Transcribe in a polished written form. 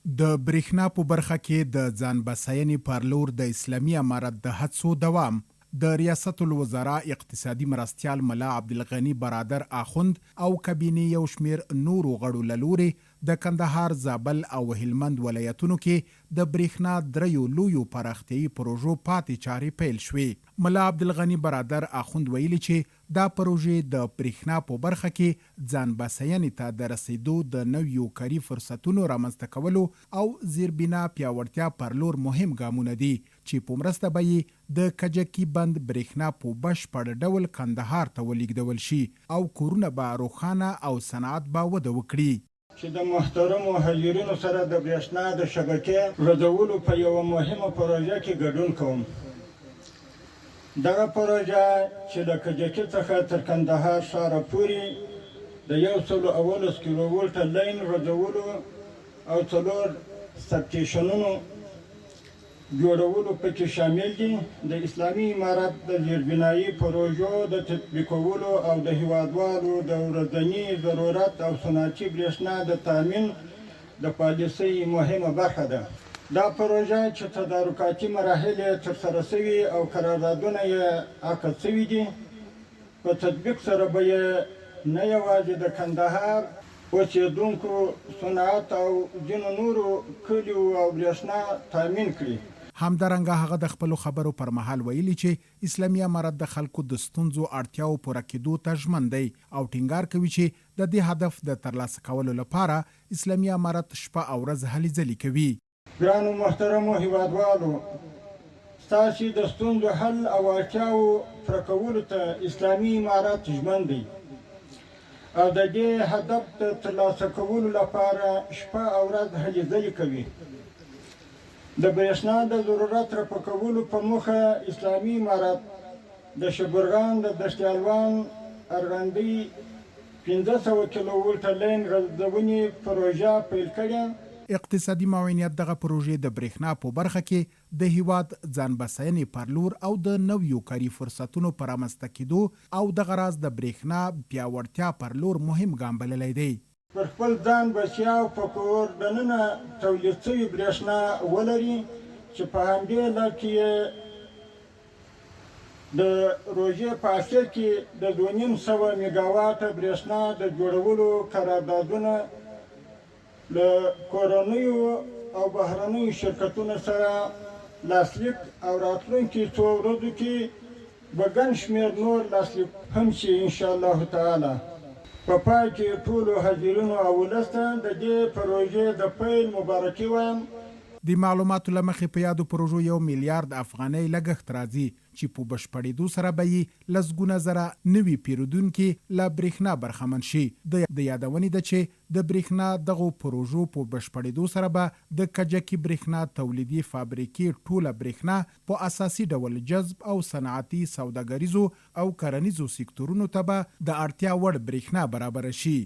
د برېښنا په برخه کې د ځان بساینې پر لور د اسلامي امارت د هڅو دوام. د ریاست الوزرا اقتصادي مرستیال ملا عبدالغني برادر آخوند او کابینې یو شمیر نورو غړو له لوري د کندهار، زابل او هلمند ولایتونو کې د برېښنا دریو لویو پراختیايي پروژو پاتې چارې پیل شوې. ملا عبدالغني برادر آخوند ویلي چې دا پروژې د برېښنا په برخه کې ځان بساینې ته د رسیدو د نویو کاري فرصتونو رامنځته کولو او زیربنا پیاوړتیا پر لور مهم ګامونه دي چې په مرسته به یې د کجکي بند برېښنا په بشپړ ډول کندهار ته ولېږدول شي او کورونه به روښانه او صنعت به وده وکړي. چې د محترمو حاضرینو سره د برېښنا د شبکې رغولو په یوه مهمه پروژه کې ګډون کوم. دغه پروژه چې له کجکي څخه تر کندهار ښاره پورې د 111 کیلو ولټه لین رغولو او 4 سبسټیشنونو جوړولو پکې شامل دي. د اسلامي امارت د زیربنایي پروژو د تطبیقولو او د هیوادوالو د ورځني ضرورت او صنعتي برېښنا د تامین د پالیسۍ مهمه برخه ده. دا پروژه چې تدارکاتي مراحل یې ترسره شوي او قراردادونه یې عقد شوي دي، په تطبیق سره به یې نه یوازې د کندهار اوسېدونکو صنعت او ځینو نورو کلیو او برېښنا تامین کړي. همدارنګه هغه د خپلو خبرو پر مهال ویلي چې اسلامي امارت د خلکو د ستونزو اړتیاو پوره کېدو ته ژمن دی او ټینګار کوي چې د دې هدف د ترلاسه کولو لپاره اسلامي امارت شپه او ورځ هلې ځلې کوي. ګرانو محترمو هیوادوالو، ستاسې د ستونزو حل او اړتیاو پوره کولو ته اسلامي امارت ژمن دی او د دې هدف د ترلاسه کولو لپاره شپه او ورځ هلې ځلې کوي. د برېښنا د ضرورت رفع کولو په موخه اسلامي امارت د شبرغان د دشتیالوان ارغندۍ 1500 کیلو ولټه لین غځونې پروژه پیل کړې. اقتصادي معاونیت دغه پروژې د برېښنا په برخه کې د هیواد ځان بساینې پر لور او د نویو کاري فرصتونو پر رامنځته کېدو او دغه راز د برېښنا پیاوړتیا پر لور مهم ګام بللی دی. پر خپل ځان بسیا او په کور دننه تولید شوې برېښنا ولري چې په همدې لړ کې د روژې په اخر کې د 2500 میګاواټه برېښنا د جوړولو قراردادونه له کورنیو او بهرنیو شرکتونو سره لاسلیک او راتلونکي څو ورځو کې به ګڼ شمېر نور لاسلیک هم شي انشاءالله تعالی. په پای کې ټولو حاضرینو او ولس ته د دې پروژې د پیل مبارکي وایم. د معلوماتو له مخې په یادو پروژو 1 میلیارد افغانۍ لګښت راځي چې په بشپړېدو سره به یې لسګونه زره نوي پیرودونکي له برېښنا برخمن شي. د یادونې ده چې د برېښنا دغو پروژو په بشپړېدو سره به د کجکي برېښنا تولیدي فابریکې ټوله برېښنا په اساسي ډول جذب او صنعتي، سوداګریزو او کرنیزو سکتورونو ته به د اړتیا وړ برېښنا برابره شي.